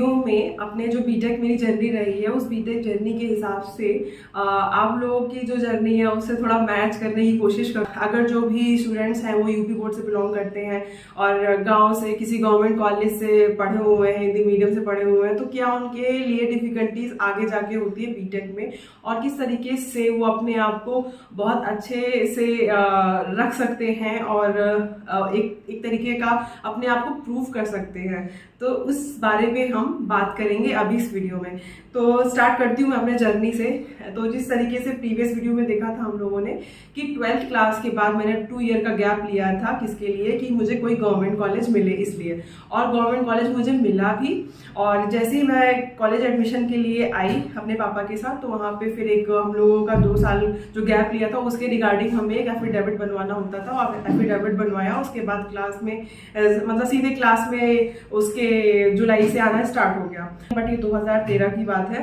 Video में अपने जो बीटेक मेरी जर्नी रही है उस बीटेक जर्नी के हिसाब से आप लोगों की जो जर्नी है उससे थोड़ा मैच करने की कोशिश करूँ। अगर जो भी स्टूडेंट्स हैं वो यूपी बोर्ड से बिलोंग करते हैं और गांव से किसी गवर्नमेंट कॉलेज से पढ़े हुए हैं, हिंदी मीडियम से पढ़े हुए हैं, तो क्या उनके लिए डिफिकल्टीज आगे जाके होती है बीटेक में और किस तरीके से वो अपने आप को बहुत अच्छे से रख सकते हैं और एक तरीके का अपने आप को प्रूव कर सकते हैं। तो उस बारे में हम बात करेंगे अभी इस वीडियो में। तो स्टार्ट करती हूँ मैं अपने जर्नी से। तो जिस तरीके से प्रीवियस वीडियो में देखा था हम लोगों ने कि 12th क्लास के बाद मैंने 2 ईयर का गैप लिया था, किसके लिए कि मुझे कोई गवर्नमेंट कॉलेज मिले इसलिए, और गवर्नमेंट कॉलेज मुझे मिला भी। और जैसे ही मैं कॉलेज एडमिशन के लिए आई अपने पापा के साथ, तो वहाँ पे फिर एक हम लोगों का 2 साल जो गैप लिया था उसके रिगार्डिंग हमें एक एफिडेविट बनवाना होता था और एफिडेविट बनवाया। उसके बाद क्लास में मतलब सीधे क्लास में उसके जुलाई से आना स्टार्ट हो गया। बट ये 2013 की बात है।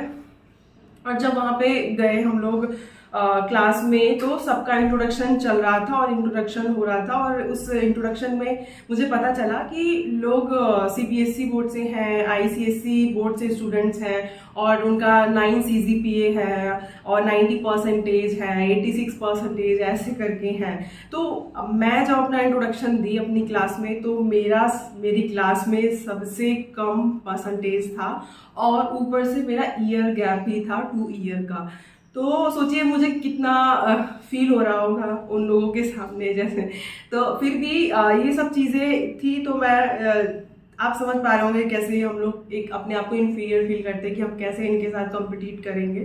और जब वहाँ पे गए हम लोग क्लास में, तो सबका इंट्रोडक्शन चल रहा था और इंट्रोडक्शन हो रहा था, और उस इंट्रोडक्शन में मुझे पता चला कि लोग सीबीएसई बोर्ड से हैं, आईसीएसई बोर्ड से स्टूडेंट्स हैं और उनका 9 CGPA है और 90% है, 86% ऐसे करके हैं। तो मैं जब अपना इंट्रोडक्शन दी अपनी क्लास में, तो मेरी क्लास में सबसे कम परसेंटेज था और ऊपर से मेरा ईयर गैप भी था 2 ईयर का। तो सोचिए मुझे कितना फील हो रहा होगा उन लोगों के सामने जैसे। तो फिर भी ये सब चीज़ें थी, तो मैं आप समझ पा रहे होंगे कैसे हम लोग एक अपने आप को इन्फीरियर फील करते हैं कि हम कैसे इनके साथ कॉम्पिटिट करेंगे।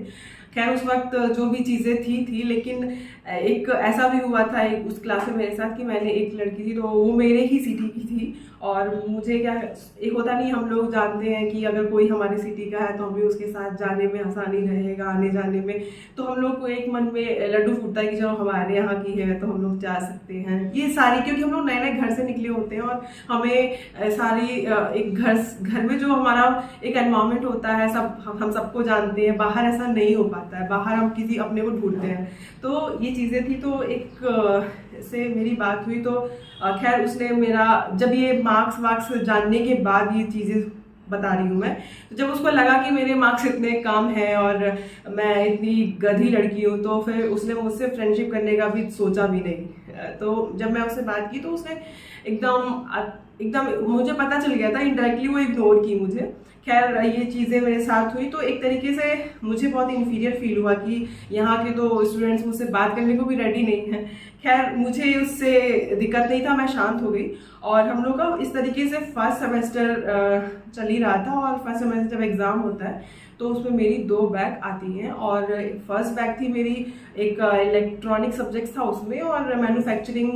खैर उस वक्त जो भी चीज़ें थी, लेकिन एक ऐसा भी हुआ था उस क्लास में मेरे साथ कि मैंने एक लड़की थी, तो वो मेरे ही सिटी की थी। और मुझे क्या, एक होता नहीं, हम लोग जानते हैं कि अगर कोई हमारी सिटी का है तो हमें उसके साथ जाने में आसानी रहेगा, आने जाने में। तो हम लोग को एक मन में लड्डू फूटता है कि चलो हमारे यहाँ की है तो हम लोग जा सकते हैं। ये सारी, क्योंकि हम लोग नए नए घर से निकले होते हैं और हमें सारी एक घर में जो हमारा एक एनवायरमेंट होता है, हम सबको जानते हैं। बाहर ऐसा नहीं हो पाता है, बाहर हम किसी अपने को ढूंढते हैं। तो ये चीज़ें थी। तो एक से मेरी बात हुई, तो खैर उसने मेरा, जब ये मार्क्स वार्क्स जानने के बाद ये चीज़ें बता रही हूँ मैं, तो जब उसको लगा कि मेरे मार्क्स इतने कम हैं और मैं इतनी गधी लड़की हूँ, तो फिर उसने मुझसे फ्रेंडशिप करने का भी सोचा भी नहीं। तो जब मैं उससे बात की तो उसने एकदम मुझे पता चल गया था, इनडायरेक्टली वो इग्नोर की मुझे। खैर ये चीज़ें मेरे साथ हुई, तो एक तरीके से मुझे बहुत इन्फीरियर फील हुआ कि यहाँ के तो स्टूडेंट्स मुझसे बात करने को भी रेडी नहीं हैं। खैर मुझे उससे दिक्कत नहीं था, मैं शांत हो गई। और हम लोग का इस तरीके से फर्स्ट सेमेस्टर चल ही रहा था, और फर्स्ट सेमेस्टर जब एग्ज़ाम होता है तो उसमें मेरी 2 बैक आती हैं। और फर्स्ट बैक थी मेरी एक इलेक्ट्रॉनिक सब्जेक्ट था उसमें, और मैन्युफैक्चरिंग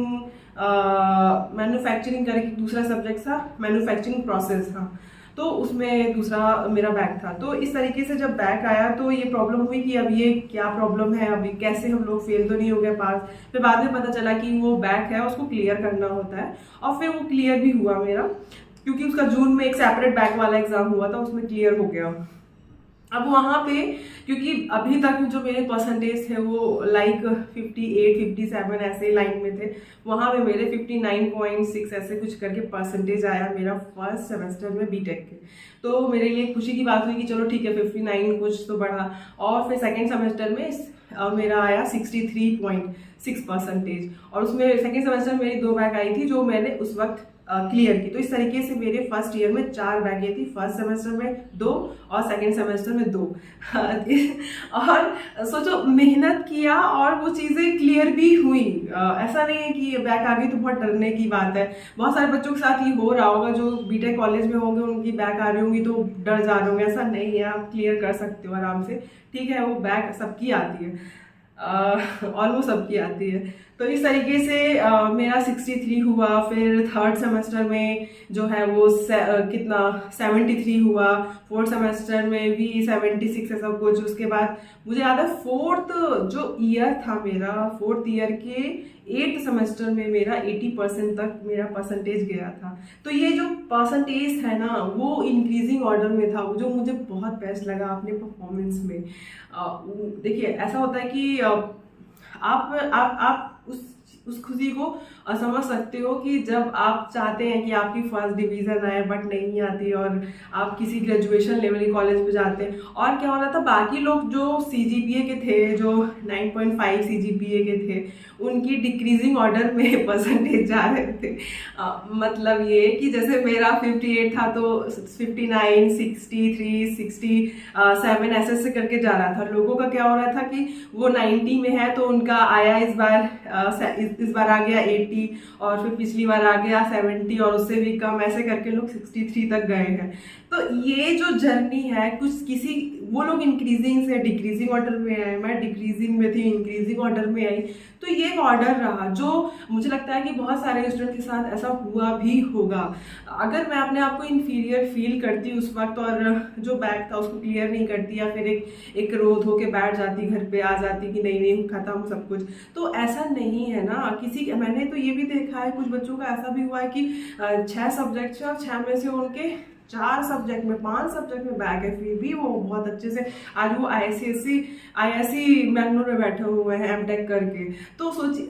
करके दूसरा सब्जेक्ट था, मैन्युफैक्चरिंग प्रोसेस था, तो उसमें दूसरा मेरा बैक था। तो इस तरीके से जब बैक आया तो ये प्रॉब्लम हुई कि अब ये क्या प्रॉब्लम है, अभी कैसे हम लोग फेल तो नहीं हो गए पास। फिर बाद में पता चला कि वो बैक है, उसको क्लियर करना होता है, और फिर वो क्लियर भी हुआ मेरा, क्योंकि उसका जून में एक सेपरेट बैक वाला एग्जाम हुआ था, उसमें क्लियर हो गया। अब वहाँ पे, क्योंकि अभी तक जो मेरे परसेंटेज थे वो लाइक 58 57 ऐसे लाइन में थे, वहाँ पे मेरे 59.6 ऐसे कुछ करके परसेंटेज आया मेरा फर्स्ट सेमेस्टर में बीटेक के। तो मेरे लिए खुशी की बात हुई कि चलो ठीक है, 59 कुछ तो बढ़ा। और फिर सेकेंड सेमेस्टर में मेरा आया 63.6 परसेंटेज, और उसमें सेकेंड सेमेस्टर में मेरी 2 बैक आई थी जो मैंने उस वक्त क्लियर की। तो इस तरीके से मेरे फर्स्ट ईयर में 4 बैकें थी, फर्स्ट सेमेस्टर में 2 और सेकेंड सेमेस्टर में 2। और सोचो मेहनत किया और वो चीज़ें क्लियर भी हुई। ऐसा नहीं है कि बैक आ गई तो बहुत डरने की बात है। बहुत सारे बच्चों के साथ ये हो रहा होगा जो बीटेक कॉलेज में होंगे, उनकी बैक आ रही होंगी तो डर जा रहे होंगे। ऐसा नहीं है, आप क्लियर कर सकते हो आराम से। ठीक है, वो बैक सबकी आती है, ऑलमोस्ट सबकी आती है। तो इस तरीके से मेरा 63 हुआ। फिर थर्ड सेमेस्टर में जो है वो कितना 73 हुआ, फोर्थ सेमेस्टर में भी 76 है सब कुछ। उसके बाद मुझे याद है फोर्थ जो ईयर था मेरा, फोर्थ ईयर के 8th सेमेस्टर में मेरा 80% तक मेरा परसेंटेज गया था। तो ये जो परसेंटेज है ना, वो इंक्रीजिंग ऑर्डर में था, जो मुझे बहुत बेस्ट लगा अपने परफॉर्मेंस में। देखिए ऐसा होता है कि आप उस उस खुशी को समझ सकते हो कि जब आप चाहते हैं कि आपकी फर्स्ट डिवीज़न आए बट नहीं आती, और आप किसी ग्रेजुएशन लेवल के कॉलेज पे जाते हैं। और क्या हो रहा था, बाकी लोग जो CGPA के थे, जो 9.5 CGPA के थे, उनकी डिक्रीजिंग ऑर्डर में परसेंटेज जा रहे थे। मतलब ये कि जैसे मेरा 58 था तो 59, 63, 67 ऐसे करके जा रहा था। लोगों का क्या हो रहा था कि वो 90 में है तो उनका आया इस बार आ गया 80, और फिर पिछली बार आ गया 70, और उससे भी कम, ऐसे करके लोग 63 तक गए हैं। तो ये जो जर्नी है, वो लोग इंक्रीजिंग से डिक्रीजिंग ऑर्डर में आए, मैं डिक्रीजिंग में थी, इंक्रीजिंग ऑर्डर में आई। तो ये एक ऑर्डर रहा जो मुझे लगता है कि बहुत सारे स्टूडेंट के साथ ऐसा हुआ भी होगा। अगर मैं अपने आप को इन्फीरियर फील करती उस वक्त, और जो बैक था उसको क्लियर नहीं करती, या फिर एक रोध होके बैठ जाती, घर पे आ जाती कि नहीं खत्म सब कुछ, तो ऐसा नहीं है ना। मैंने तो ये भी देखा है, कुछ बच्चों का ऐसा भी हुआ है कि 6 सब्जेक्ट है और 6 में से उनके 4 सब्जेक्ट में, 5 सब्जेक्ट में बैक है, फिर भी वो बहुत अच्छे से आज वो IISc मैंगलोर में बैठे हुए हैं एमटेक करके। तो सोचिए,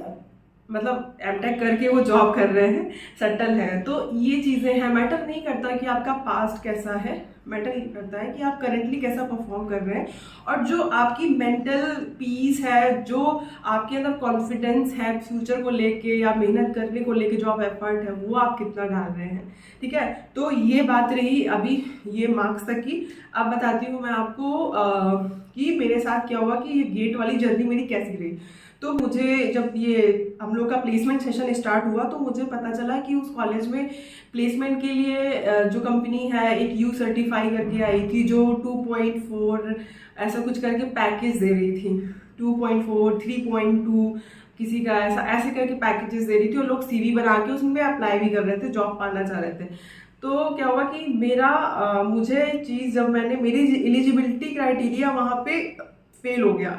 मतलब एमटेक करके वो जॉब कर रहे हैं, सेटल है। तो ये चीज़ें हैं। मैटर नहीं करता कि आपका पास्ट कैसा है, मैटर ये करता है कि आप करेंटली कैसा परफॉर्म कर रहे हैं, और जो आपकी मेंटल पीस है, जो आपके अंदर कॉन्फिडेंस है फ्यूचर को लेके या मेहनत करने को लेके, जो आप एफर्ट है वो आप कितना डाल रहे हैं। ठीक है, तो ये बात रही अभी ये मार्क्स तक की। अब बताती हूँ मैं आपको कि मेरे साथ क्या हुआ, कि ये गेट वाली जर्नी मेरी कैसी रही। तो मुझे जब ये हम लोग का प्लेसमेंट सेशन स्टार्ट हुआ तो मुझे पता चला कि उस कॉलेज में प्लेसमेंट के लिए जो कंपनी है एक U सर्टिफाई करके आई थी, जो 2.4 ऐसा कुछ करके पैकेज दे रही थी। 2.4, 3.2 किसी का ऐसे करके पैकेजेस दे रही थी, और लोग CV बना के उसमें अप्लाई भी कर रहे थे, जॉब पाना चाह रहे थे। तो क्या हुआ कि मुझे चीज़, जब मैंने मेरी एलिजिबिलिटी क्राइटेरिया वहाँ पे फेल हो गया।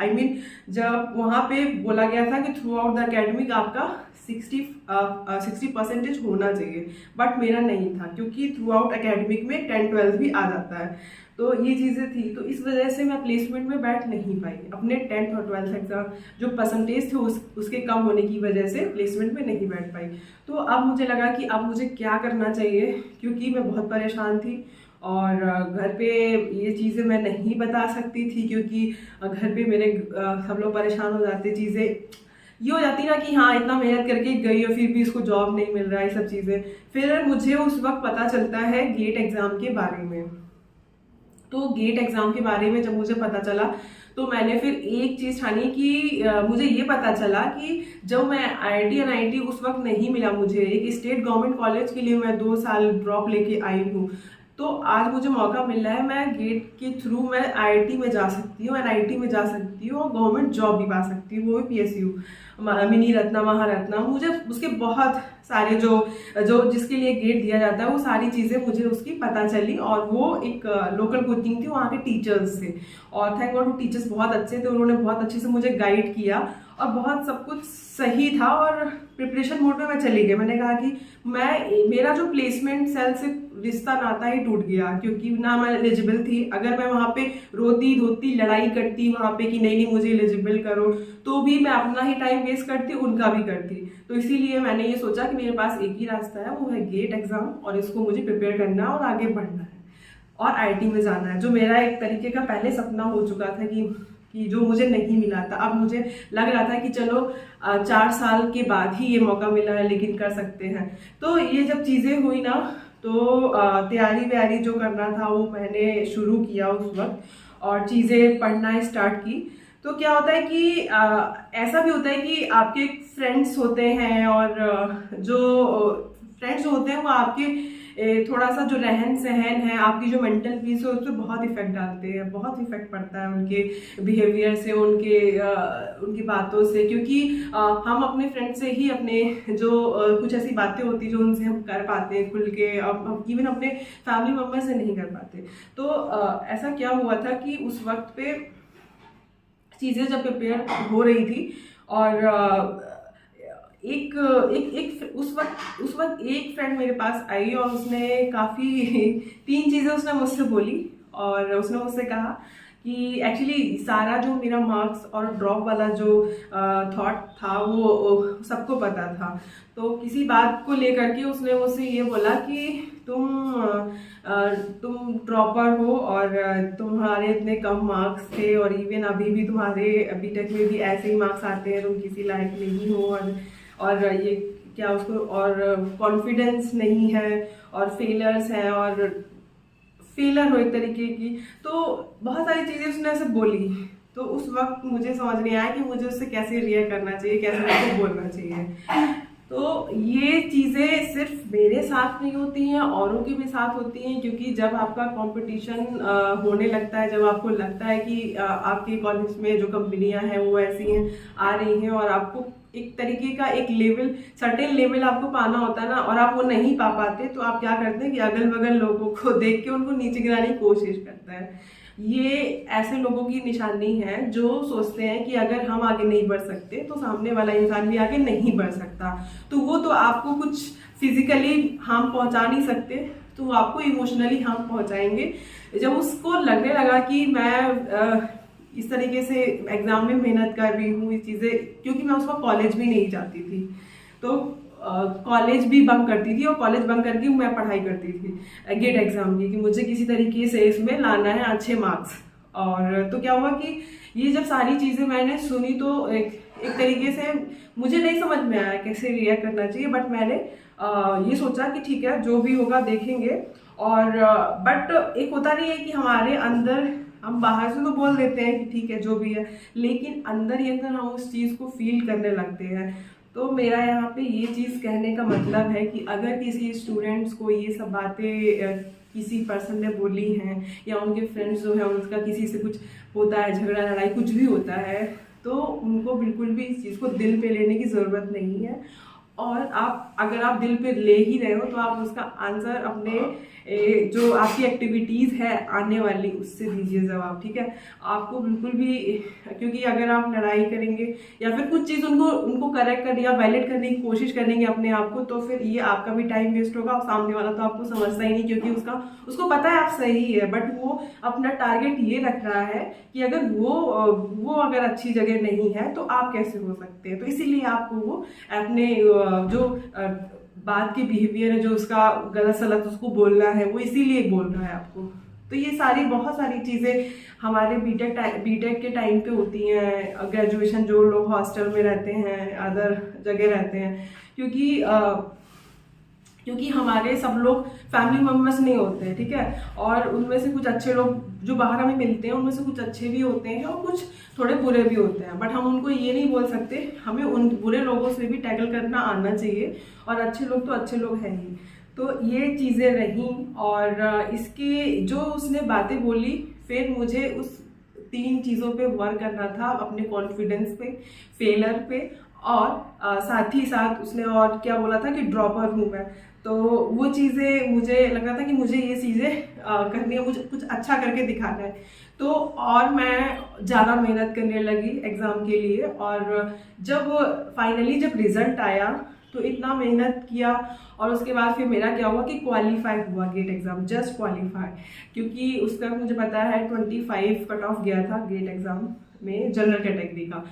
जब वहाँ पे बोला गया था कि थ्रू आउट द अकेडमिक आपका 60% होना चाहिए, बट मेरा नहीं था, क्योंकि थ्रू आउट अकेडमिक में 10-12 भी आ जाता है। तो ये चीज़ें थी, तो इस वजह से मैं प्लेसमेंट में बैठ नहीं पाई। अपने 10th और 12th एग्जाम जो परसेंटेज थे उसके कम होने की वजह से प्लेसमेंट में नहीं बैठ पाई। तो अब मुझे लगा कि अब मुझे क्या करना चाहिए, क्योंकि मैं बहुत परेशान थी, और घर पे ये चीज़ें मैं नहीं बता सकती थी, क्योंकि घर पे मेरे सब लोग परेशान हो जाते। चीज़ें ये हो जाती ना कि हाँ इतना मेहनत करके गई और फिर भी इसको जॉब नहीं मिल रहा है, ये सब चीज़ें। फिर मुझे उस वक्त पता चलता है गेट एग्ज़ाम के बारे में। तो गेट एग्ज़ाम के बारे में जब मुझे पता चला तो मैंने फिर एक चीज़ ठानी कि मुझे ये पता चला कि जब मैं IIT या NIT उस वक्त नहीं मिला मुझे, एक स्टेट गवर्नमेंट कॉलेज के लिए मैं 2 साल ड्रॉप लेके आई हूँ, तो आज मुझे मौका मिल रहा है, मैं गेट के थ्रू मैं IIT में जा सकती हूँ, NIT में जा सकती हूँ, और गवर्नमेंट जॉब भी पा सकती हूँ, वो भी PSU, मिनी रत्ना, महारत्ना। मुझे उसके बहुत सारे जो जिसके लिए गेट दिया जाता है वो सारी चीज़ें मुझे उसकी पता चली, और वो एक लोकल कोचिंग थी वहाँ के टीचर्स से, और थैंक गॉड वो टीचर्स बहुत अच्छे थे, उन्होंने बहुत अच्छे से मुझे गाइड किया, और बहुत सब कुछ सही था, और प्रिपरेशन मोड में मैं चली गई। मैंने कहा कि मेरा जो प्लेसमेंट सेल से रिश्ता नाता ही टूट गया, क्योंकि ना मैं एलिजिबल थी। अगर मैं वहाँ पे रोती धोती लड़ाई करती वहाँ पे कि नहीं मुझे एलिजिबल करो, तो भी मैं अपना ही टाइम वेस्ट करती, उनका भी करती। तो इसीलिए मैंने ये सोचा कि मेरे पास एक ही रास्ता है, वो है गेट एग्जाम, और इसको मुझे प्रिपेयर करना है और आगे बढ़ना है और IIT में जाना है, जो मेरा एक तरीके का पहले सपना हो चुका था कि जो मुझे नहीं मिला था। अब मुझे लग रहा था कि चलो 4 साल के बाद ही ये मौका मिला है, लेकिन कर सकते हैं। तो ये जब चीज़ें हुई ना, तो तैयारी व्यारी जो करना था वो मैंने शुरू किया उस वक्त, और चीज़ें पढ़ना स्टार्ट की। तो क्या होता है कि ऐसा भी होता है कि आपके फ्रेंड्स होते हैं, और जो फ्रेंड्स होते हैं वो आपके थोड़ा सा जो रहन सहन है, आपकी जो मेंटल पीस है, उस पर बहुत इफेक्ट डालते हैं, बहुत इफेक्ट पड़ता है उनके बिहेवियर से, उनकी बातों से, क्योंकि हम अपने फ्रेंड से ही अपने जो कुछ ऐसी बातें होती हैं जो उनसे हम कर पाते हैं खुल के, अब इवन अपने फैमिली मेम्बर से नहीं कर पाते। तो ऐसा क्या हुआ था कि उस वक्त पे चीज़ें जब प्रिपेयर हो रही थी, और उस वक्त एक फ्रेंड मेरे पास आई, और उसने काफ़ी 3 चीज़ें उसने मुझसे बोली, और उसने मुझसे कहा कि एक्चुअली सारा जो मेरा मार्क्स और ड्रॉप वाला जो थॉट था वो सबको पता था। तो किसी बात को लेकर के उसने मुझसे ये बोला कि तुम ड्रॉपर हो और तुम्हारे इतने कम मार्क्स थे, और इवन अभी भी तुम्हारे बीटेक में भी ऐसे ही मार्क्स आते हैं, तुम किसी लायक नहीं हो, और ये क्या उसको, और कॉन्फिडेंस नहीं है, और फेलर्स हैं, और फेलर हो एक तरीके की। तो बहुत सारी चीज़ें उसने ऐसे बोली। तो उस वक्त मुझे समझ नहीं आया कि मुझे उससे कैसे रिएक्ट करना चाहिए, कैसे उसको बोलना चाहिए। तो ये चीज़ें सिर्फ मेरे साथ नहीं होती हैं, औरों के भी साथ होती हैं, क्योंकि जब आपका कंपटीशन होने लगता है, जब आपको लगता है कि आपके कॉलेज में जो कंपनियां हैं वो ऐसी हैं, आ रही हैं, और आपको एक तरीके का एक लेवल, सर्टेन लेवल आपको पाना होता है ना, और आप वो नहीं पा पाते, तो आप क्या करते हैं कि अगल बगल लोगों को देख के उनको नीचे गिराने की कोशिश करते हैं। ये ऐसे लोगों की निशानी है जो सोचते हैं कि अगर हम आगे नहीं बढ़ सकते तो सामने वाला इंसान भी आगे नहीं बढ़ सकता। तो वो तो आपको कुछ फिजिकली हार्म पहुंचा नहीं सकते, तो वो आपको इमोशनली हार्म पहुंचाएंगे। जब उसको लगने लगा कि मैं इस तरीके से एग्जाम में मेहनत कर रही हूँ, ये चीज़ें, क्योंकि मैं उस वक्त कॉलेज भी नहीं जाती थी, तो कॉलेज भी बंक करती थी, और कॉलेज बंक करके मैं पढ़ाई करती थी गेट एग्जाम की, कि मुझे किसी तरीके से इसमें लाना है अच्छे मार्क्स। और तो क्या हुआ कि ये जब सारी चीज़ें मैंने सुनी, तो एक तरीके से मुझे नहीं समझ में आया कैसे रिएक्ट करना चाहिए, बट मैंने ये सोचा कि ठीक है, जो भी होगा देखेंगे। और बट एक होता नहीं है कि हमारे अंदर, हम बाहर से तो बोल देते हैं कि ठीक है जो भी है, लेकिन अंदर ही अंदर हम उस चीज़ को फील करने लगते हैं। तो मेरा यहाँ पे ये चीज़ कहने का मतलब है कि अगर किसी स्टूडेंट्स को ये सब बातें किसी पर्सन ने बोली हैं, या उनके फ्रेंड्स जो है उनका किसी से कुछ होता है, झगड़ा लड़ाई कुछ भी होता है, तो उनको बिल्कुल भी इस चीज़ को दिल पे लेने की ज़रूरत नहीं है। और आप अगर आप दिल पे ले ही रहे हो, तो आप उसका आंसर अपने जो आपकी एक्टिविटीज़ है आने वाली, उससे दीजिए जवाब, ठीक है। आपको बिल्कुल भी, क्योंकि अगर आप लड़ाई करेंगे या फिर कुछ चीज़ उनको करेक्ट करने या वैलिड करने की कोशिश करेंगे अपने आप को, तो फिर ये आपका भी टाइम वेस्ट होगा, और सामने वाला तो आपको समझता ही नहीं, क्योंकि उसको पता है आप सही है, बट वो अपना टारगेट ये रख रहा है कि अगर वो अगर अच्छी जगह नहीं है तो आप कैसे हो सकते हैं। तो इसीलिए आपको वो अपने जो बात की बिहेवियर है, जो उसका गलत सलत उसको बोलना है, वो इसीलिए बोल रहा है आपको। तो ये सारी बहुत सारी चीज़ें हमारे बीटेक के टाइम पे होती हैं, ग्रेजुएशन जो लोग हॉस्टल में रहते हैं, अदर जगह रहते हैं, क्योंकि हमारे सब लोग फैमिली मेम्बर्स नहीं होते हैं, ठीक है। और उनमें से कुछ अच्छे लोग जो बाहर हमें मिलते हैं, उनमें से कुछ अच्छे भी होते हैं और कुछ थोड़े बुरे भी होते हैं, बट हम उनको ये नहीं बोल सकते, हमें उन बुरे लोगों से भी टैकल करना आना चाहिए, और अच्छे लोग तो अच्छे लोग हैं ही। तो ये चीज़ें रहीं, और इसके जो उसने बातें बोली, फिर मुझे उस 3 चीज़ों पे वर्क करना था, अपने कॉन्फिडेंस पे, फेलर पे, और साथ ही साथ उसने और क्या बोला था कि ड्रॉपर हूँ मैं। तो वो चीज़ें मुझे लग रहा था कि मुझे ये चीज़ें करनी है, मुझे कुछ अच्छा करके दिखाना है। तो और मैं ज़्यादा मेहनत करने लगी एग्ज़ाम के लिए, और जब फाइनली जब रिज़ल्ट आया तो इतना मेहनत किया, और उसके बाद फिर मेरा क्या हुआ कि क्वालिफाई हुआ गेट एग्ज़ाम, जस्ट क्वालिफाई, क्योंकि उसका मुझे पता है 25 कट ऑफ गया था गेट एग्ज़ाम में जनरल कैटेगरी का।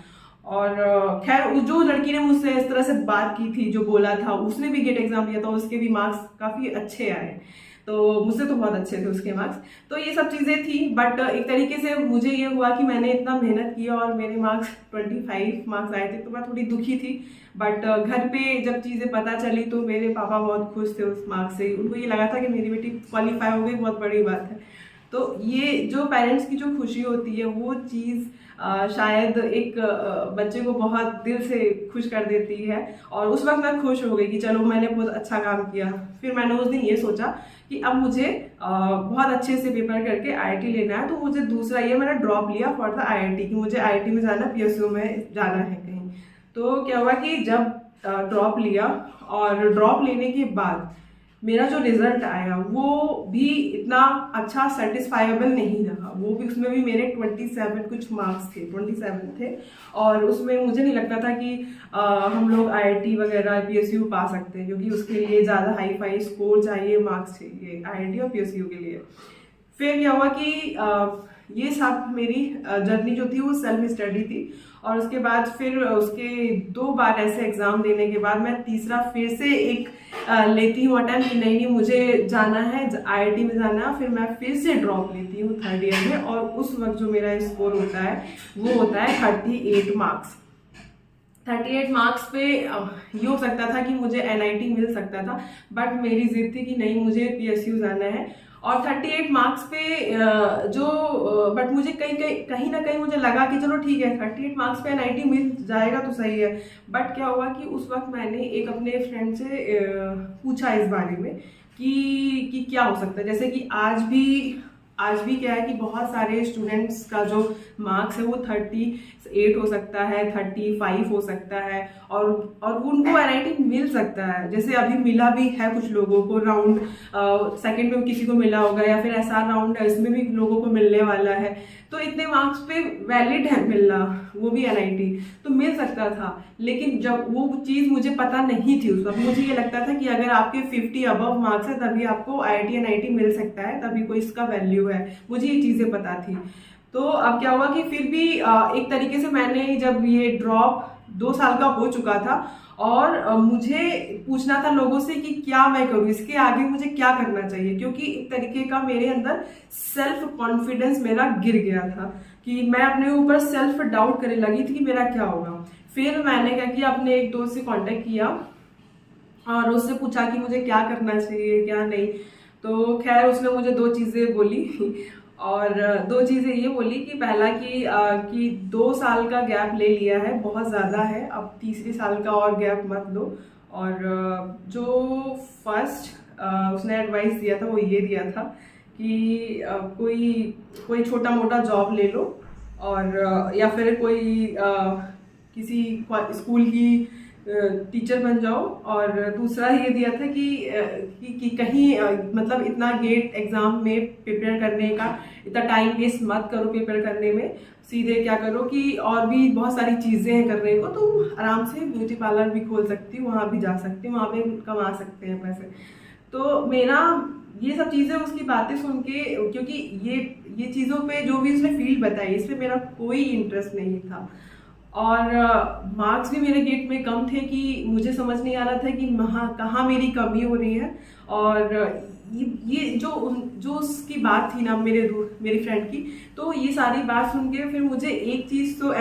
और खैर जो लड़की ने मुझसे इस तरह से बात की थी, जो बोला था, उसने भी गेट एग्जाम दिया था, उसके भी मार्क्स काफ़ी अच्छे आए, तो मुझसे तो बहुत अच्छे थे उसके मार्क्स। तो ये सब चीज़ें थी, बट एक तरीके से मुझे ये हुआ कि मैंने इतना मेहनत किया और मेरे मार्क्स 25 मार्क्स आए थे, तो मैं थोड़ी दुखी थी। बट घर पे जब चीज़ें पता चली तो मेरे पापा बहुत खुश थे उस मार्क्स से, उनको ये लगा था कि मेरी बेटी क्वालिफाई हो गई, बहुत बड़ी बात है। तो ये जो पेरेंट्स की जो खुशी होती है, वो चीज़ शायद एक बच्चे को बहुत दिल से खुश कर देती है। और उस वक्त मैं खुश हो गई कि चलो मैंने बहुत अच्छा काम किया। फिर मैंने उस दिन ये सोचा कि अब मुझे बहुत अच्छे से पेपर करके आईआईटी लेना है। तो मुझे दूसरा ये मैंने ड्रॉप लिया फॉर द आईआईटी, कि मुझे आईआईटी में जाना, पीएसयू में जाना है कहीं। तो क्या हुआ कि जब ड्रॉप लिया, और ड्रॉप लेने के बाद मेरा जो रिजल्ट आया वो भी इतना अच्छा सेटिस्फाइबल नहीं रहा। वो भी, उसमें भी मेरे 27 कुछ मार्क्स थे, 27 थे, और उसमें मुझे नहीं लगता था कि हम लोग आईआईटी वगैरह पीएसयू पा सकते हैं, क्योंकि उसके लिए ज़्यादा हाई फाई स्कोर चाहिए, मार्क्स चाहिए आईआईटी और पीएसयू के लिए। फिर क्या हुआ कि ये सब मेरी जर्नी जो थी वो सेल्फ स्टडी थी। और उसके बाद फिर उसके 2 बार ऐसे एग्जाम देने के बाद मैं तीसरा फिर से एक लेती हूँ अटेम्प्ट कि नहीं मुझे जाना है IIT में जाना है। फिर मैं फिर से ड्रॉप लेती हूँ 3rd ईयर में, और उस वक्त जो मेरा स्कोर होता है वो होता है 38 मार्क्स। 38 मार्क्स पे ये हो सकता था कि मुझे NIT मिल सकता था, बट मेरी जिद थी कि नहीं मुझे PSU जाना है। और 38 मार्क्स पे बट मुझे कहीं ना कहीं मुझे लगा कि चलो ठीक है 38 मार्क्स पे NIT मिल जाएगा तो सही है। बट क्या हुआ कि उस वक्त मैंने एक अपने फ्रेंड से पूछा इस बारे में कि क्या हो सकता है। जैसे कि आज भी क्या है कि बहुत सारे स्टूडेंट्स का जो मार्क्स है वो 38 हो सकता है, 35 हो सकता है, और उनको NIT मिल सकता है। जैसे अभी मिला भी है कुछ लोगों को, राउंड सेकंड में किसी को मिला होगा, या फिर SR राउंड है इसमें भी लोगों को मिलने वाला है। तो इतने मार्क्स पे वैलिड है मिलना, वो भी NIT तो मिल सकता था। लेकिन जब वो चीज़ मुझे पता नहीं थी उस वक्त, मुझे ये लगता था कि अगर आपके 50 अबव मार्क्स है तभी आपको IIT NIT मिल सकता है, तभी कोई इसका वैल्यू है। मुझे ये चीज़ें पता थी। तो अब क्या हुआ कि फिर भी एक तरीके से मैंने जब ये ड्रॉप 2 साल का हो चुका था और मुझे पूछना था लोगों से कि क्या मैं करूँ, इसके आगे मुझे क्या करना चाहिए, क्योंकि एक तरीके का मेरे अंदर सेल्फ कॉन्फिडेंस मेरा गिर गया था कि मैं अपने ऊपर सेल्फ डाउट करने लगी थी कि मेरा क्या होगा। फिर मैंने क्या किया, अपने एक दोस्त से कांटेक्ट किया और उससे पूछा कि मुझे क्या करना चाहिए क्या नहीं। तो खैर उसने मुझे 2 चीज़ें बोली और 2 चीज़ें ये बोली कि पहला कि 2 साल का गैप ले लिया है बहुत ज़्यादा है, अब तीसरे साल का और गैप मत लो। और जो फर्स्ट उसने एडवाइस दिया था वो ये दिया था कि कोई छोटा मोटा जॉब ले लो, और या फिर कोई किसी स्कूल की टीचर बन जाओ। और दूसरा ये दिया था कि कहीं मतलब इतना गेट एग्जाम में प्रिपेयर करने का इतना टाइम वेस्ट मत करो प्रिपेयर करने में, सीधे क्या करो कि और भी बहुत सारी चीज़ें हैं करने को, तो आराम से ब्यूटी पार्लर भी खोल सकती हूँ, वहाँ भी जा सकती हूँ, वहाँ पे कमा सकते हैं पैसे। तो मेरा ये सब चीज़ें उसकी बातें सुन के, क्योंकि ये चीज़ों पे जो भी उसने फील्ड बताई इस पर मेरा कोई इंटरेस्ट नहीं था, और मार्क्स भी मेरे गेट में कम थे कि मुझे समझ नहीं आ रहा था कि कहाँ मेरी कमी हो रही है। और ये जो उसकी बात थी ना मेरी फ्रेंड की, तो ये सारी बात सुन के फिर मुझे एक चीज़ तो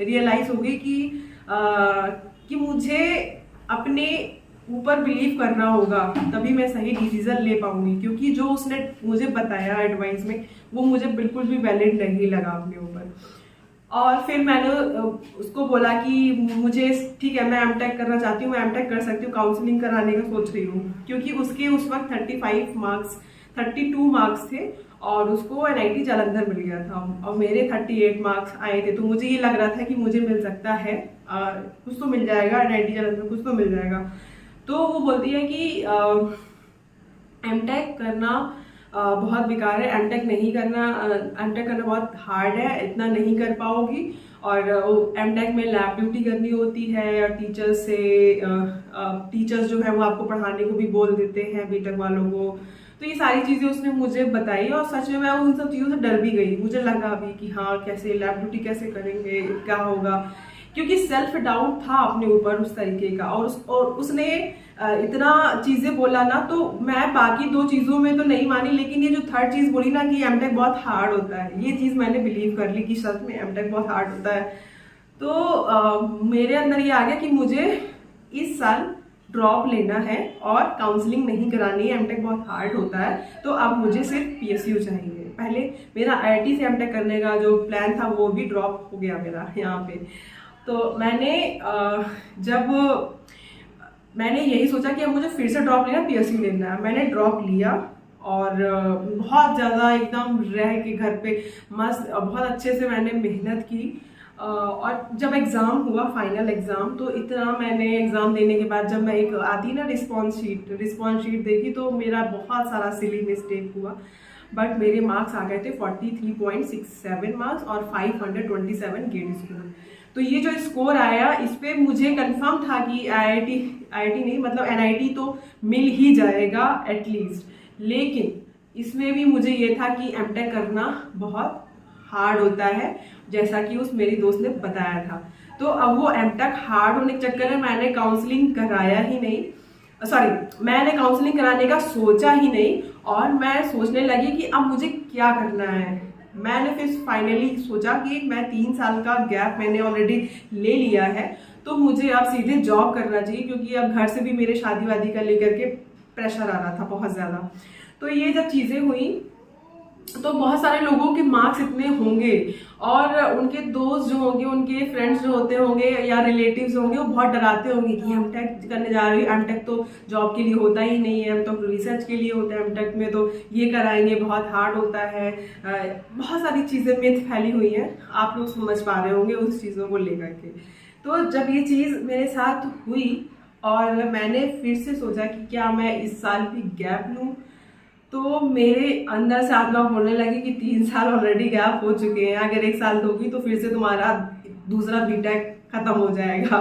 रियलाइज़ हो गई कि मुझे अपने ऊपर बिलीव करना होगा, तभी मैं सही डिसीजन ले पाऊंगी। क्योंकि जो उसने मुझे बताया एडवाइस में वो मुझे बिल्कुल भी वैलिड नहीं लगा अपने ऊपर। और फिर मैंने उसको बोला कि मुझे ठीक है मैं एमटेक करना चाहती हूँ, मैं एमटेक कर सकती हूँ, काउंसलिंग कराने का सोच रही हूँ। क्योंकि उसके उस वक्त 32 मार्क्स थे और उसको NIT जालंधर मिल गया था और मेरे 38 मार्क्स आए थे। तो मुझे ये लग रहा था कि मुझे मिल सकता है, कुछ तो मिल जाएगा, NIT जालंधर कुछ तो मिल जाएगा। तो वो बोलती है कि एमटेक करना बहुत बेकार है, एमटेक नहीं करना, एमटेक करना बहुत हार्ड है, इतना नहीं कर पाओगी। और एमटेक में लैब ड्यूटी करनी होती है, और टीचर्स जो है वो आपको पढ़ाने को भी बोल देते हैं बीटेक वालों को। तो ये सारी चीज़ें उसने मुझे बताई और सच में मैं उन सब चीज़ों से डर भी गई। मुझे लगा अभी कि हाँ कैसे लैब ड्यूटी कैसे करेंगे, क्या होगा, क्योंकि सेल्फ डाउट था अपने ऊपर उस तरीके का। और उसने इतना चीज़ें बोला ना, तो मैं बाकी 2 चीज़ों में तो नहीं मानी, लेकिन ये जो 3rd चीज़ बोली ना कि एमटेक बहुत हार्ड होता है, ये चीज़ मैंने बिलीव कर ली कि सच में एमटेक बहुत हार्ड होता है। तो मेरे अंदर ये आ गया कि मुझे इस साल ड्रॉप लेना है और काउंसलिंग नहीं करानी है, एमटेक बहुत हार्ड होता है। तो अब मुझे सिर्फ PSU चाहिए। पहले मेरा IIT से एमटेक करने का जो प्लान था वो भी ड्रॉप हो गया मेरा यहाँ पे। तो मैंने यही सोचा कि अब मुझे फिर से ड्रॉप लेना, PSU लेना है। मैंने ड्रॉप लिया और बहुत ज़्यादा एकदम रह के घर पे मस्त बहुत अच्छे से मैंने मेहनत की। और जब एग्ज़ाम हुआ फाइनल एग्ज़ाम, तो इतना मैंने एग्ज़ाम देने के बाद जब मैं एक आती ना रिस्पॉन्स शीट देखी, तो मेरा बहुत सारा सिली मिस्टेक हुआ। बट मेरे मार्क्स आ गए थे 43.67 मार्क्स और 527 गेट स्कोर। तो ये जो स्कोर आया इस पे मुझे कंफर्म था कि IIT नहीं मतलब NIT तो मिल ही जाएगा एटलीस्ट। लेकिन इसमें भी मुझे ये था कि एमटेक करना बहुत हार्ड होता है, जैसा कि उस मेरी दोस्त ने बताया था। तो अब वो एमटेक हार्ड होने के चक्कर में मैंने काउंसलिंग कराया ही नहीं, सॉरी मैंने काउंसलिंग कराने का सोचा ही नहीं, और मैं सोचने लगी कि अब मुझे क्या करना है। मैंने फिर फाइनली सोचा कि मैं 3 साल का गैप मैंने ऑलरेडी ले लिया है, तो मुझे अब सीधे जॉब करना चाहिए, क्योंकि अब घर से भी मेरे शादी वादी का लेकर के प्रेशर आ रहा था बहुत ज़्यादा। तो ये जब चीज़ें हुई तो बहुत सारे लोगों के मार्क्स इतने होंगे, और उनके दोस्त जो होंगे, उनके फ्रेंड्स जो होते होंगे या रिलेटिव्स होंगे, वो बहुत डराते होंगे कि एमटेक करने जा रही है, एमटेक तो जॉब के लिए होता ही नहीं है, तो रिसर्च के लिए होता है, एमटेक में तो ये कराएंगे, बहुत हार्ड होता है। बहुत सारी चीज़ें मिथ फैली हुई हैं, आप लोग समझ पा रहे होंगे उस चीज़ों को लेकर के। तो जब ये चीज़ मेरे साथ हुई और मैंने फिर से सोचा कि क्या मैं इस साल भी गैप लूँ, तो मेरे अंदर से आत्मा बोलने लगी कि 3 साल ऑलरेडी गैप हो चुके हैं, अगर 1 साल दोगी तो फिर से तुम्हारा दूसरा बीटेक खत्म हो जाएगा।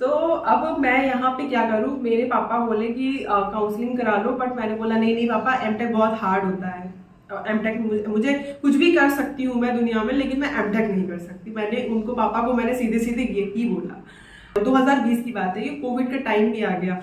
तो अब मैं यहाँ पे क्या करूँ, मेरे पापा बोले कि काउंसलिंग करा लो, बट मैंने बोला नहीं नहीं पापा, एमटेक बहुत हार्ड होता है, एमटेक मुझे कुछ भी कर सकती हूँ मैं दुनिया में, लेकिन मैं एमटेक नहीं कर सकती। मैंने उनको, पापा को मैंने सीधे सीधे ये बोला। 2020 की बात है, ये कोविड का टाइम भी आ गया।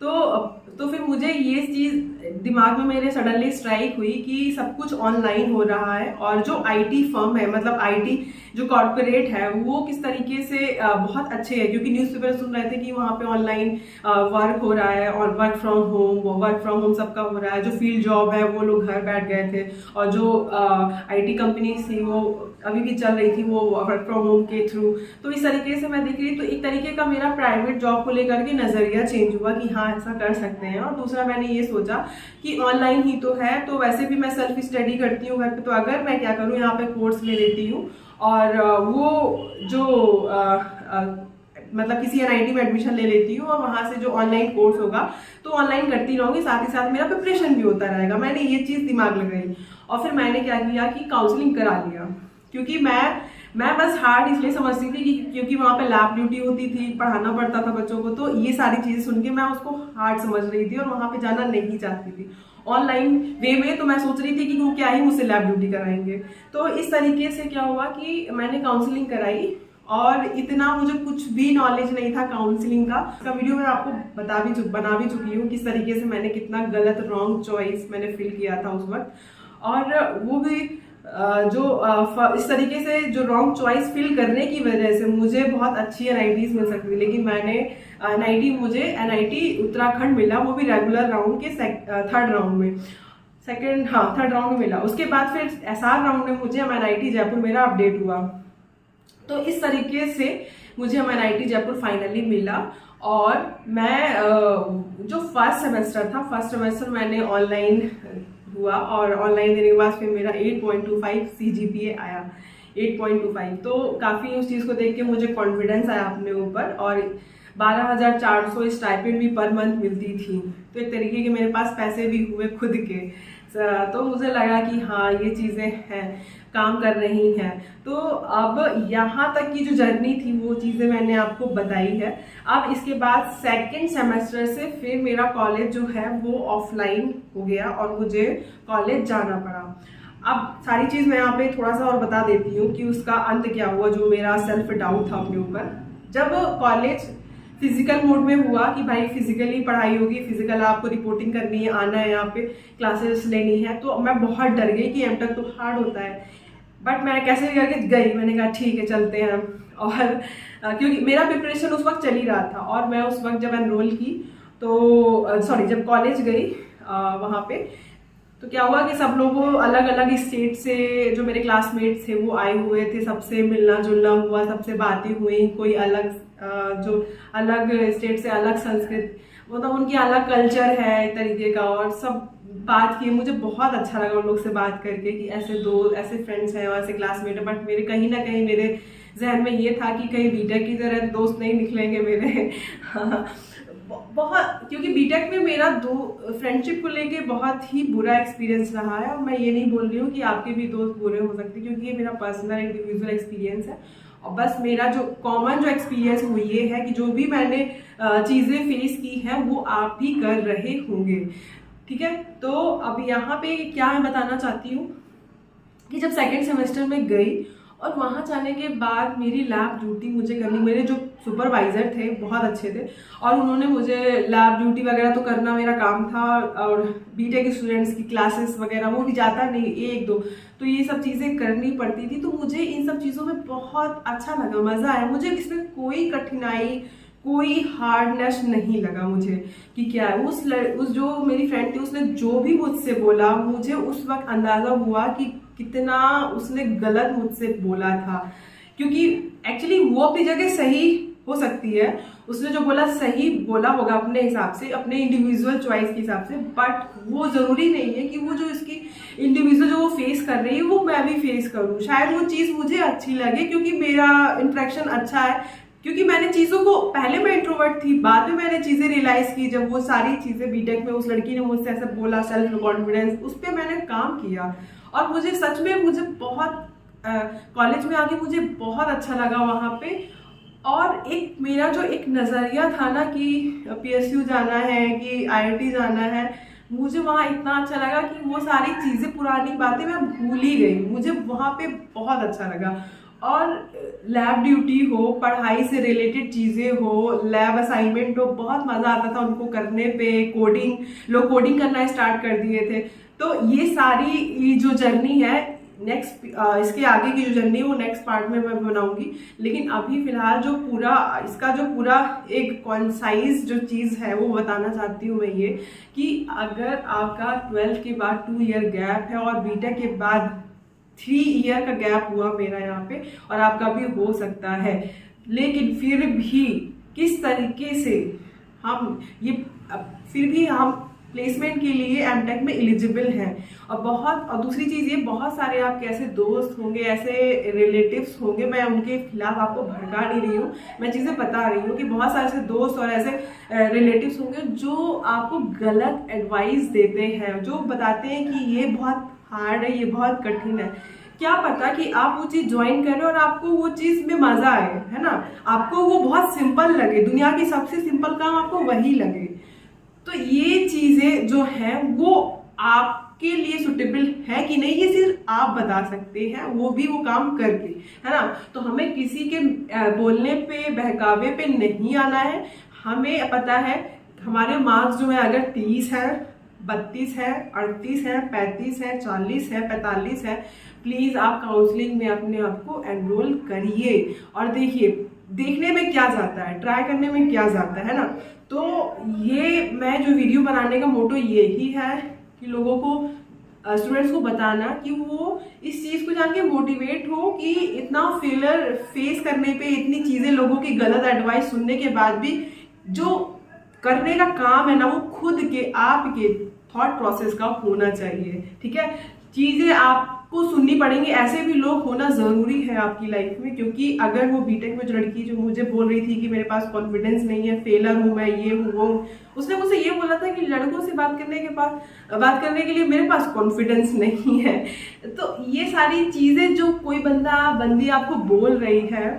तो फिर मुझे ये चीज़ दिमाग में मेरे सडनली स्ट्राइक हुई कि सब कुछ ऑनलाइन हो रहा है, और जो आईटी फर्म है, मतलब आईटी जो कॉर्पोरेट है, वो किस तरीके से बहुत अच्छे हैं, क्योंकि न्यूज़पेपर सुन रहे थे कि वहाँ पे ऑनलाइन वर्क हो रहा है, और वर्क फ्रॉम होम सबका हो रहा है। जो फील्ड जॉब है वो लोग घर बैठ गए थे, और जो आईटी कंपनीज थी वो अभी भी चल रही थी वो वर्क फ्रॉम होम के थ्रू। तो इस तरीके से मैं देख रही, तो एक तरीके का मेरा प्राइवेट जॉब को लेकर के नज़रिया चेंज हुआ कि हाँ ऐसा कर सकते हैं। और दूसरा मैंने ये सोचा कि ऑनलाइन ही तो है, तो वैसे भी मैं सेल्फ स्टडी करती हूँ घर पे, तो अगर मैं क्या करूँ, यहाँ पे कोर्स ले लेती हूँ, और वो जो मतलब किसी एनआईटी में एडमिशन ले लेती हूँ, और वहाँ से जो ऑनलाइन कोर्स होगा तो ऑनलाइन करती रहूँगी, साथ ही साथ मेरा प्रिपरेशन भी होता रहेगा। मैंने ये चीज़ दिमाग लगाई, और फिर मैंने क्या किया कि काउंसलिंग करा लिया, क्योंकि मैं बस हार्ड इसलिए समझती थी कि क्योंकि वहाँ पे लैब ड्यूटी होती थी, पढ़ाना पड़ता था बच्चों को, तो ये सारी चीज़ें सुन के मैं उसको हार्ड समझ रही थी और वहाँ पे जाना नहीं चाहती थी। ऑनलाइन वे में तो मैं सोच रही थी कि वो क्या ही मुझसे लैब ड्यूटी कराएंगे। तो इस तरीके से क्या हुआ कि मैंने काउंसलिंग कराई, और इतना मुझे कुछ भी नॉलेज नहीं था काउंसलिंग का। इसका वीडियो मैं आपको बना भी चुकी हूँ, किस तरीके से मैंने कितना गलत रॉन्ग चॉइस मैंने फील किया था उस वक्त, और वो भी इस तरीके से जो रॉन्ग चॉइस फिल करने की वजह से मुझे बहुत अच्छी एनआईटीज मिल सकती थी, लेकिन मैंने मुझे एनआईटी उत्तराखंड मिला, वो भी रेगुलर राउंड के थर्ड राउंड में मिला। उसके बाद फिर एसआर राउंड में मुझे एनआईटी जयपुर मेरा अपडेट हुआ। तो इस तरीके से मुझे एनआईटी जयपुर फाइनली मिला, और मैं जो फर्स्ट सेमेस्टर मैंने ऑनलाइन हुआ, और ऑनलाइन देने के बाद फिर मेरा 8.25 CGPA आया, 8.25। तो काफ़ी उस चीज़ को देख के मुझे कॉन्फिडेंस आया अपने ऊपर, और 12,400 स्टाइपेंड भी पर मंथ मिलती थी, तो एक तरीके के मेरे पास पैसे भी हुए खुद के। तो मुझे लगा कि हाँ ये चीज़ें हैं, काम कर रही हैं। तो अब यहाँ तक की जो जर्नी थी वो चीज़ें मैंने आपको बताई है। अब इसके बाद सेकंड सेमेस्टर से फिर मेरा कॉलेज जो है वो ऑफलाइन हो गया, और मुझे कॉलेज जाना पड़ा। अब सारी चीज़ मैं यहाँ पे थोड़ा सा और बता देती हूँ कि उसका अंत क्या हुआ, जो मेरा सेल्फ डाउट था अपने ऊपर। जब कॉलेज फिजिकल मोड में हुआ कि भाई फिजिकली पढ़ाई होगी, फिजिकल आपको रिपोर्टिंग करनी है, आना है यहाँ पे, क्लासेस लेनी है, तो मैं बहुत डर गई कि एमटेक तो हार्ड होता है। बट मैं कैसे भी करके गई, मैंने कहा ठीक है चलते हैं। और क्योंकि मेरा प्रिपरेशन उस वक्त चल ही रहा था, और मैं उस वक्त जब एनरोल की तो जब कॉलेज गई वहाँ पे, तो क्या हुआ कि सब लोगों अलग अलग स्टेट से जो मेरे क्लासमेट्स थे वो आए हुए थे, सबसे मिलना जुलना हुआ, सबसे बातें हुई। कोई जो अलग स्टेट से अलग संस्कृत, मतलब उनकी अलग कल्चर है एक तरीके का, और सब बात की। मुझे बहुत अच्छा लगा उन लोग से बात करके कि ऐसे फ्रेंड्स हैं और ऐसे क्लासमेट हैं। बट मेरे कहीं ना कहीं मेरे जहन में ये था कि कहीं बीटेक की तरह दोस्त नहीं निकलेंगे मेरे। बहुत, क्योंकि बीटेक में मेरा फ्रेंडशिप को लेके बहुत ही बुरा एक्सपीरियंस रहा है, और मैं ये नहीं बोल रही हूँ कि आपके भी दोस्त बुरे हो सकते, क्योंकि ये मेरा पर्सनल इंडिविजुअल एक्सपीरियंस है। और बस मेरा जो कॉमन जो एक्सपीरियंस वो ये है कि जो भी मैंने चीज़ें फेस की हैं वो आप भी कर रहे होंगे, ठीक है। तो अब यहाँ पे क्या मैं बताना चाहती हूँ कि जब सेकेंड सेमेस्टर में गई और वहाँ जाने के बाद मेरी लैब ड्यूटी मुझे करनी, मेरे जो सुपरवाइज़र थे बहुत अच्छे थे और उन्होंने मुझे लैब ड्यूटी वगैरह तो करना मेरा काम था, और बीटेक स्टूडेंट्स की क्लासेस वगैरह वो भी जाता नहीं एक दो, तो ये सब चीज़ें करनी पड़ती थी। तो मुझे इन सब चीज़ों में बहुत अच्छा लगा, मज़ा आया, मुझे इसमें कोई कठिनाई कोई हार्डनेस नहीं लगा मुझे कि क्या है। उस जो मेरी फ्रेंड थी उसने जो भी मुझसे बोला, मुझे उस वक्त अंदाज़ा हुआ कि कितना उसने गलत मुझसे बोला था, क्योंकि एक्चुअली वो अपनी जगह सही हो सकती है, उसने जो बोला सही बोला होगा अपने हिसाब से, अपने इंडिविजुअल चॉइस के हिसाब से, बट वो ज़रूरी नहीं है कि वो जो इसकी इंडिविजुअल जो वो फेस कर रही है वो मैं भी फेस करूँ। शायद वो चीज़ मुझे अच्छी लगे क्योंकि मेरा इंट्रैक्शन अच्छा है, क्योंकि मैंने चीज़ों को, पहले मैं इंट्रोवर्ट थी, बाद में मैंने चीज़ें रियलाइज़ की जब वो सारी चीज़ें बीटेक में उस लड़की ने मुझसे ऐसे बोला, सेल्फ कॉन्फिडेंस, उस पर मैंने काम किया और मुझे सच में मुझे बहुत कॉलेज में आके मुझे बहुत अच्छा लगा वहाँ पे। और एक मेरा जो एक नज़रिया था ना कि PSU जाना है कि IIT जाना है, मुझे वहाँ इतना अच्छा लगा कि वो सारी चीज़ें, पुरानी बातें मैं भूल ही गई, मुझे वहाँ पे बहुत अच्छा लगा। और लैब ड्यूटी हो, पढ़ाई से रिलेटेड चीज़ें हो, लैब असाइनमेंट हो, बहुत मज़ा आता था उनको करने पे, कोडिंग, लोग कोडिंग करना स्टार्ट कर दिए थे। तो ये सारी जो जर्नी है नेक्स्ट, इसके आगे की जो जर्नी है वो नेक्स्ट पार्ट में मैं बनाऊंगी, लेकिन अभी फिलहाल जो पूरा इसका जो पूरा एक कॉन्साइज जो चीज़ है वो बताना चाहती हूँ मैं, ये कि अगर आपका 12th के बाद 2 ईयर गैप है और बीटेक के बाद 3 ईयर का गैप हुआ मेरा यहाँ पे, और आपका भी हो सकता है, लेकिन फिर भी किस तरीके से हम ये, फिर भी हम प्लेसमेंट के लिए एमटेक में एलिजिबल हैं। और दूसरी चीज़ ये, बहुत सारे आपके ऐसे दोस्त होंगे, ऐसे रिलेटिव्स होंगे, मैं उनके खिलाफ आपको भड़का नहीं रही हूँ, मैं चीज़ें बता रही हूँ कि बहुत सारे ऐसे दोस्त और ऐसे रिलेटिव्स होंगे जो आपको गलत एडवाइस देते हैं, जो बताते हैं कि ये बहुत हार्ड है, ये बहुत कठिन है। क्या पता कि आप वो चीज़ ज्वाइन करें और आपको वो चीज़ में मज़ा आए, है ना, आपको वो बहुत सिंपल लगे, दुनिया की सबसे सिंपल काम आपको वही लगे। तो ये चीज़ें जो हैं वो आपके लिए सुटेबल है कि नहीं, ये सिर्फ आप बता सकते हैं, वो भी वो काम करके, है ना। तो हमें किसी के बोलने पे, बहकावे पे नहीं आना है। हमें पता है हमारे मार्क्स जो है अगर 30 है, 32 है, 38 है, 35 है, 40 है, 45 है, प्लीज़ आप काउंसलिंग में अपने आप को एनरोल करिए और देखिए, देखने में क्या जाता है, ट्राई करने में क्या जाता है ना। तो ये मैं जो वीडियो बनाने का मोटो यही है कि लोगों को, स्टूडेंट्स को बताना कि वो इस चीज़ को जान के मोटिवेट हो कि इतना फेलियर फेस करने पे, इतनी चीज़ें, लोगों की गलत एडवाइस सुनने के बाद भी जो करने का काम है ना वो खुद के, आपके थॉट प्रोसेस का होना चाहिए, ठीक है। चीज़ें आपको सुननी पड़ेंगी, ऐसे भी लोग होना ज़रूरी है आपकी लाइफ में, क्योंकि अगर वो बीटेक में जो लड़की जो मुझे बोल रही थी कि मेरे पास कॉन्फिडेंस नहीं है, फेलर हूँ मैं, ये हूँ वो, उसने मुझसे ये बोला था कि लड़कों से बात करने के लिए मेरे पास कॉन्फिडेंस नहीं है। तो ये सारी चीज़ें जो कोई बंदी आपको बोल रही है,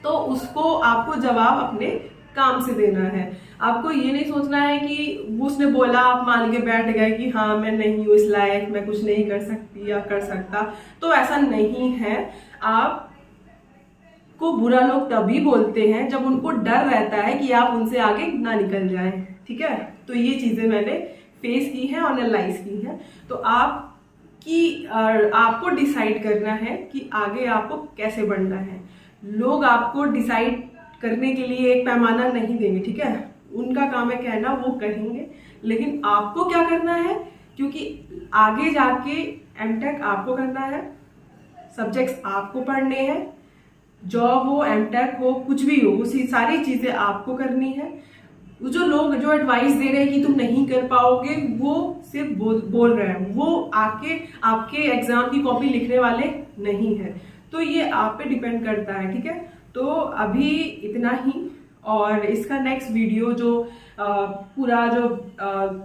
तो उसको आपको जवाब अपने काम से देना है। आपको ये नहीं सोचना है कि उसने बोला आप मान के बैठ गए कि हाँ मैं नहीं हूँ इस लायक, मैं कुछ नहीं कर सकती या कर सकता, तो ऐसा नहीं है। आपको बुरा लोग तभी बोलते हैं जब उनको डर रहता है कि आप उनसे आगे ना निकल जाएं, ठीक है। तो ये चीज़ें मैंने फेस की है और एनालाइज की है। तो आपको डिसाइड करना है कि आगे आपको कैसे बढ़ना है। लोग आपको डिसाइड करने के लिए एक पैमाना नहीं देंगे, ठीक है, उनका काम है कहना, वो कहेंगे, लेकिन आपको क्या करना है, क्योंकि आगे जाके एमटेक आपको करना है, सब्जेक्ट्स आपको पढ़ने हैं, जॉब हो, एमटेक हो, कुछ भी हो, उसी सारी चीज़ें आपको करनी है। जो लोग जो एडवाइस दे रहे हैं कि तुम नहीं कर पाओगे, वो सिर्फ बोल रहे हैं, वो आके आपके एग्जाम की कॉपी लिखने वाले नहीं है। तो ये आप पे डिपेंड करता है, ठीक है। तो अभी इतना ही, और इसका नेक्स्ट वीडियो जो पूरा जो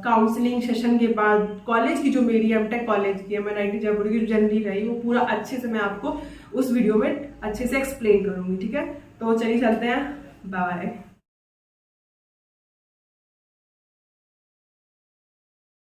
काउंसलिंग सेशन के बाद कॉलेज की जो मेरी एमटेक कॉलेज की MNIT जयपुर की जो जर्नी रही, वो पूरा अच्छे से मैं आपको उस वीडियो में अच्छे से एक्सप्लेन करूँगी, ठीक है। तो चलिए चलते हैं, बाय।